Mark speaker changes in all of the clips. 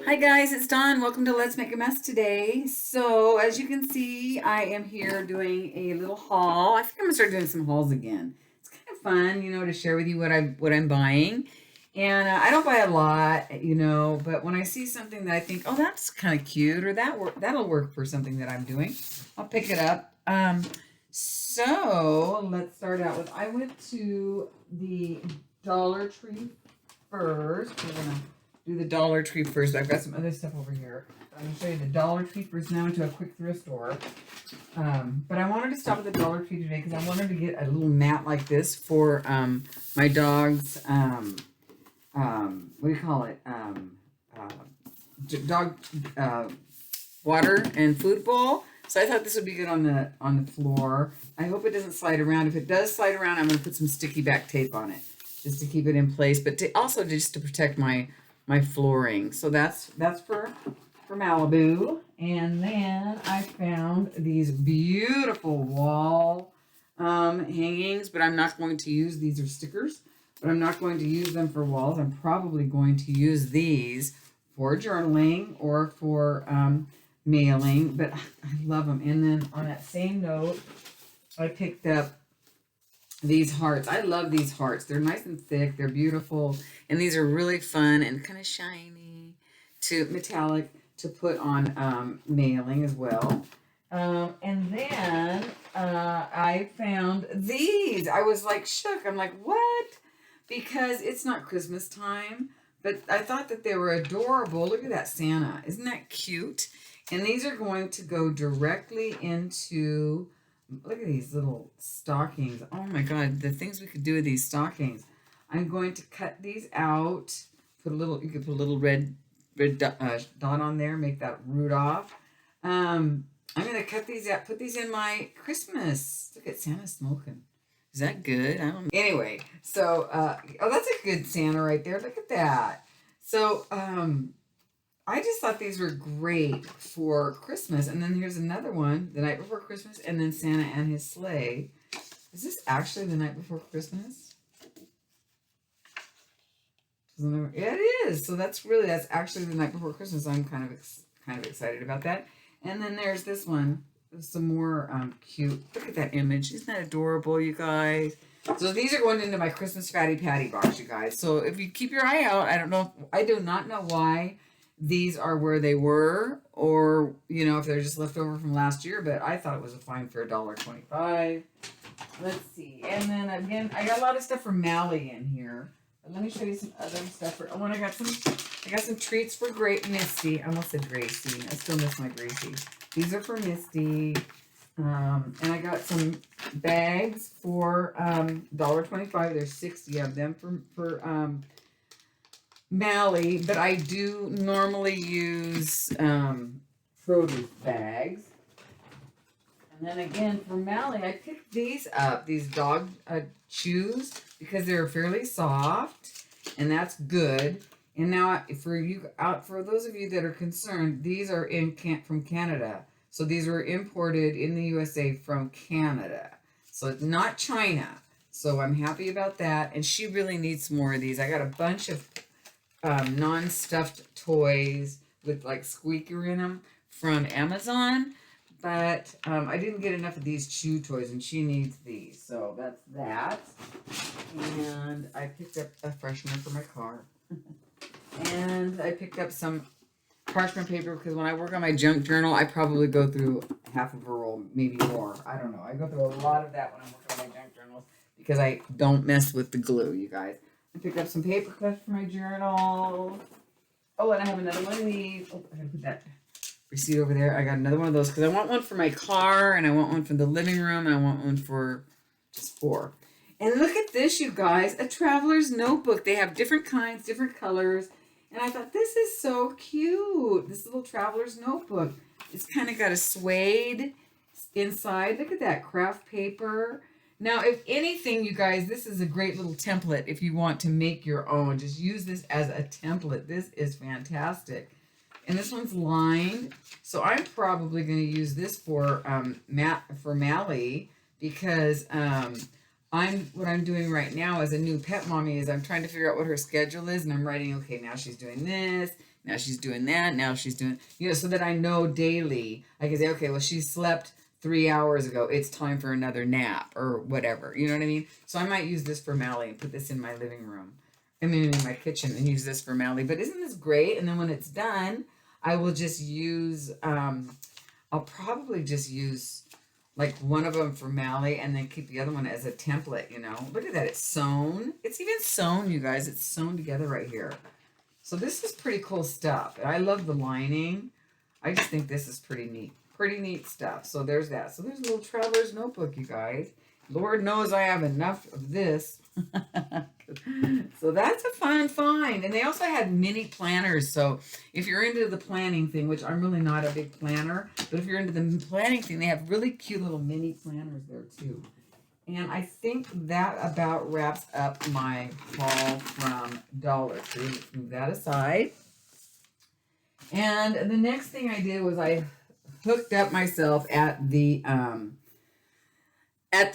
Speaker 1: Hi guys, it's Dawn. Welcome to Let's Make a Mess today. So as you can see, I am here doing a little haul. I think I'm gonna start doing some hauls again. It's kind of fun, to share with you what I'm buying. And I don't buy a lot, but when I see something that I think, oh, that's kind of cute, or that'll work for something that I'm doing, I'll pick it up. So let's start out with. I went to the Dollar Tree first. We're gonna do the Dollar Tree first. I've got some other stuff over here. I'm going to show you the Dollar Tree first. Now into a quick thrift store. But I wanted to stop at the Dollar Tree today because I wanted to get a little mat like this for my dog's, what do you call it? Dog water and food bowl. So I thought this would be good on the floor. I hope it doesn't slide around. If it does slide around, I'm going to put some sticky back tape on it just to keep it in place, but also just to protect my flooring. So that's for Malibu. And then I found these beautiful wall hangings, but I'm not going to use these. Are stickers, but I'm not going to use them for walls. I'm probably going to use these for journaling or for mailing, but I love them. And then on that same note, I picked up these hearts. I love these hearts. They're nice and thick. They're beautiful. And these are really fun and kind of shiny metallic to put on mailing as well. And then I found these. I was like shook. I'm like, what? Because it's not Christmas time, but I thought that they were adorable. Look at that Santa. Isn't that cute? And these are going to go directly into, look at these little stockings. Oh my God, the things we could do with these stockings. I'm going to cut these out. You could put a little red dot on there, make that Rudolph. I'm going to cut these out, put these in my Christmas. Look at Santa smoking. Is that good? I don't know. Anyway, so, oh, that's a good Santa right there. Look at that. So, I just thought these were great for Christmas. And then here's another one, the night before Christmas, and then Santa and his sleigh. Is this actually the night before Christmas? Yeah, it is. So that's actually the night before Christmas. I'm kind of excited about that. And then there's this one. There's some more cute. Look at that image. Isn't that adorable, you guys? So these are going into my Christmas Fatty Patty box, you guys. So if you keep your eye out, I do not know why these are where they were, or if they're just left over from last year, but I thought it was a fine for $1.25. Let's see. And then again, I got a lot of stuff from Mally in here. But let me show you some other stuff. I got some treats for Misty. I almost said Gracie. I still miss my Gracie. These are for Misty. And I got some bags for $1.25. There's 60 of them for Mally, but I do normally use produce bags. And then again for Mally, I picked these up, these dog chews, because they're fairly soft, and that's good. And now for those of you that are concerned, these are from Canada. So these were imported in the USA from Canada. So it's not China. So I'm happy about that. And she really needs more of these. I got a bunch of non-stuffed toys with like squeaker in them from Amazon, but I didn't get enough of these chew toys, and she needs these, so that's that. And I picked up a freshener for my car. And I picked up some parchment paper because when I work on my junk journal, I probably go through half of a roll, maybe more. I don't know. I go through a lot of that when I'm working on my junk journals because I don't mess with the glue, you guys. I picked up some paper clips for my journal. Oh, and I have another one of these. Oh, I gotta put that receipt over there. I got another one of those because I want one for my car, and I want one for the living room, and I want one for just 4. And look at this, you guys, a traveler's notebook. They have different kinds, different colors, and I thought this is so cute. This little traveler's notebook. It's kind of got a suede inside. Look at that craft paper. Now, if anything, you guys, this is a great little template if you want to make your own. Just use this as a template. This is fantastic. And this one's lined. So I'm probably going to use this for Mally because what I'm doing right now as a new pet mommy is I'm trying to figure out what her schedule is. And I'm writing, okay, now she's doing this. Now she's doing that. Now she's doing, so that I know daily. I can say, okay, well, she slept 3 hours ago. It's time for another nap or whatever. You know what I mean? So I might use this for Mally and put this in my living room. I mean, in my kitchen and use this for Mally. But isn't this great? And then when it's done, I will just use, I'll probably just use like one of them for Mally and then keep the other one as a template, Look at that. It's sewn. It's even sewn, you guys. It's sewn together right here. So this is pretty cool stuff. I love the lining. I just think this is pretty neat. Pretty neat stuff. So there's that. So there's a little traveler's notebook, you guys. Lord knows I have enough of this. So that's a fun find. And they also had mini planners. So if you're into the planning thing, which I'm really not a big planner, but if you're into the planning thing, they have really cute little mini planners there too. And I think that about wraps up my haul from Dollar Tree. Let's move that aside. And the next thing I did was I hooked up myself at the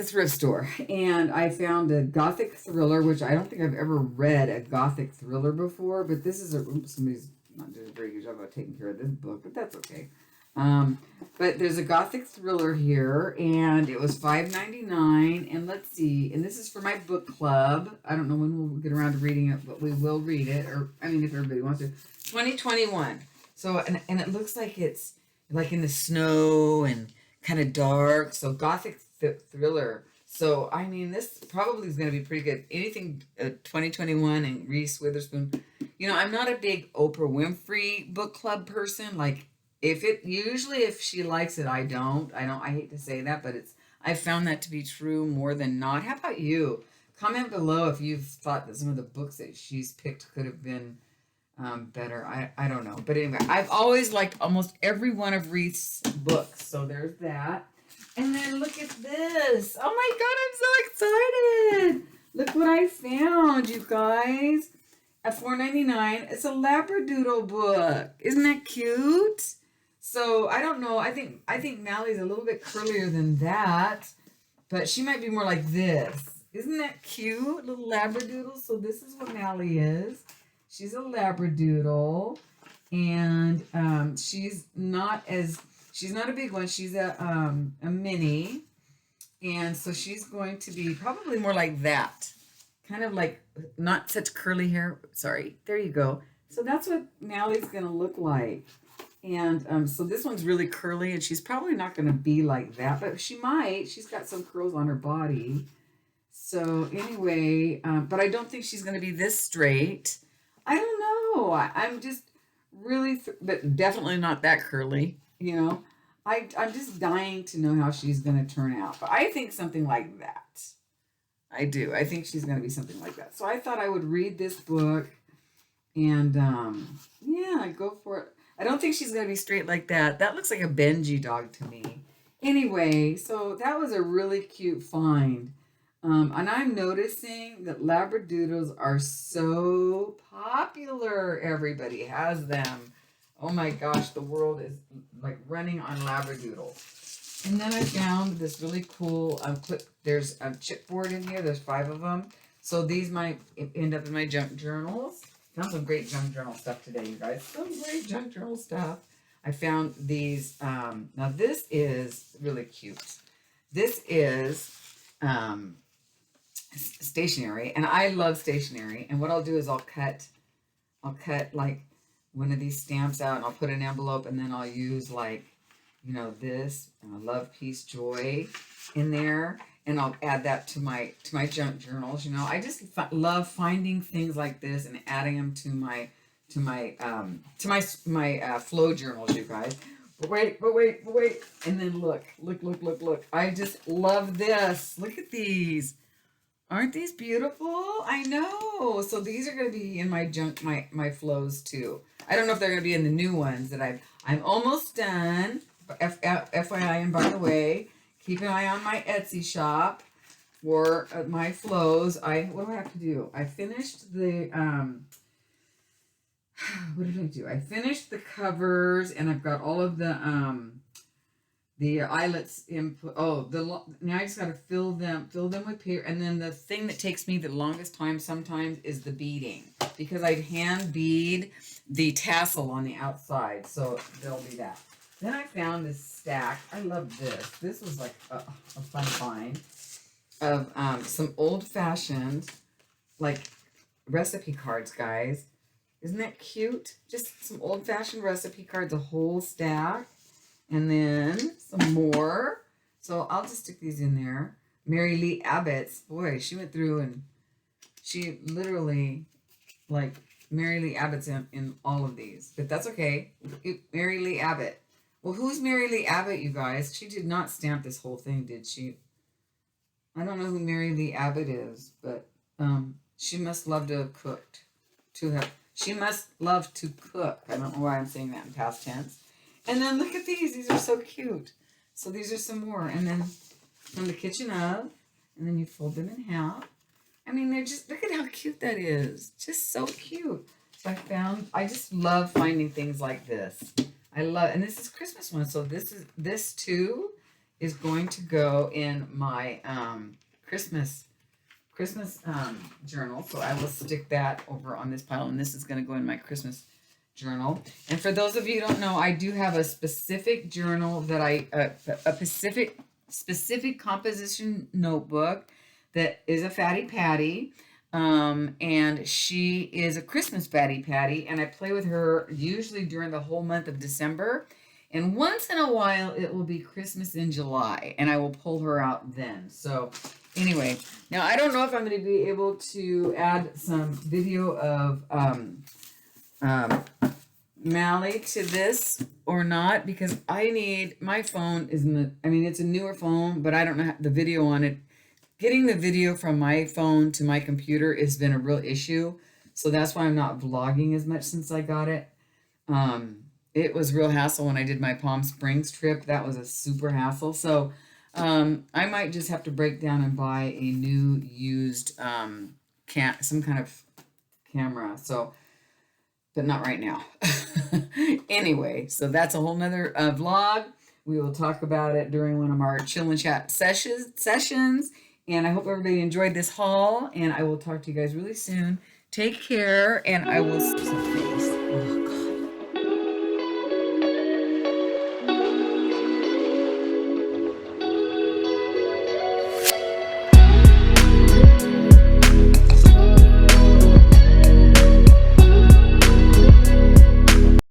Speaker 1: thrift store, and I found a gothic thriller, which I don't think I've ever read a gothic thriller before, but this is somebody's not doing a very good job of taking care of this book, but that's okay. But there's a gothic thriller here, and it was $5.99, and let's see, and this is for my book club. I don't know when we'll get around to reading it, but we will read it, or I mean, if everybody wants to. 2021. So, and it looks like it's like in the snow and kind of dark. So gothic thriller. So I mean, this probably is going to be pretty good. Anything 2021 and Reese Witherspoon. I'm not a big Oprah Winfrey book club person. Like if she likes it, I don't. I hate to say that, but I found that to be true more than not. How about you? Comment below if you've thought that some of the books that she's picked could have been better. I don't know. But anyway, I've always liked almost every one of Reese's books. So there's that. And then look at this. Oh my God, I'm so excited. Look what I found, you guys. At $4.99. It's a Labradoodle book. Isn't that cute? So I don't know. I think Mally's a little bit curlier than that. But she might be more like this. Isn't that cute? Little Labradoodle. So this is what Mally is. She's a Labradoodle. And she's not a big one. She's a mini. And so she's going to be probably more like that. Kind of like not such curly hair. Sorry. There you go. So that's what Mally's going to look like. And so this one's really curly, and she's probably not going to be like that, but she might. She's got some curls on her body. So anyway, but I don't think she's going to be this straight. I don't know. I'm just really, but definitely not that curly, I'm just dying to know how she's going to turn out. But I think something like that. I do. I think she's going to be something like that. So I thought I would read this book and, yeah, go for it. I don't think she's going to be straight like that. That looks like a Benji dog to me. Anyway, so that was a really cute find. And I'm noticing that Labradoodles are so popular. Everybody has them. Oh my gosh, the world is like running on Labradoodle. And then I found this really cool clip. There's a chipboard in here. There's 5 of them. So these might end up in my junk journals. Found some great junk journal stuff today, you guys. Some great junk journal stuff. I found these. Now this is really cute. This is stationery, and I love stationery. And what I'll do is I'll cut like one of these stamps out, and I'll put an envelope, and then I'll use like, this love, peace, joy in there, and I'll add that to my junk journals. I just love finding things like this and adding them to my flow journals, you guys. But wait, and then look. I just love this. Look at these. Aren't these beautiful? I know. So these are going to be in my junk, my flows too. I don't know if they're going to be in the new ones that I'm almost done. FYI, and by the way, keep an eye on my Etsy shop for my flows. What do I have to do? I finished the, what did I do? I finished the covers, and I've got all of the the eyelets input. Oh, now I just got to fill them with paper. And then the thing that takes me the longest time sometimes is the beading, because I hand bead the tassel on the outside. So there'll be that. Then I found this stack. I love this. This was like a fun find of some old-fashioned like recipe cards, guys. Isn't that cute? Just some old-fashioned recipe cards, a whole stack. And then some more. So I'll just stick these in there. Mary Lee Abbott's. Boy, she went through and she literally, like, Mary Lee Abbott's in all of these. But that's okay. Mary Lee Abbott. Well, who's Mary Lee Abbott, you guys? She did not stamp this whole thing, did she? I don't know who Mary Lee Abbott is, but she must love to have cooked. She must love to cook. I don't know why I'm saying that in past tense. And then look at these. These are so cute. So these are some more. And then from the kitchen up. And then you fold them in half. I mean, they're just, look at how cute that is. Just so cute. So I just love finding things like this. And this is Christmas one. So this too is going to go in my Christmas journal. So I will stick that over on this pile. And this is going to go in my Christmas journal. And for those of you who don't know, I do have a specific journal that a specific composition notebook that is a Fatty Patty. And she is a Christmas Fatty Patty, and I play with her usually during the whole month of December. And once in a while, it will be Christmas in July, and I will pull her out then. So anyway, now I don't know if I'm going to be able to add some video of Mally to this or not, because my phone it's a newer phone, but I don't know the video on it. Getting the video from my phone to my computer has been a real issue. So that's why I'm not vlogging as much since I got it. It was real hassle when I did my Palm Springs trip. That was a super hassle. So I might just have to break down and buy a new used some kind of camera. So, but not right now. Anyway, so that's a whole nother vlog. We will talk about it during one of our chill and chat sessions. And I hope everybody enjoyed this haul. And I will talk to you guys really soon. Take care. And I will...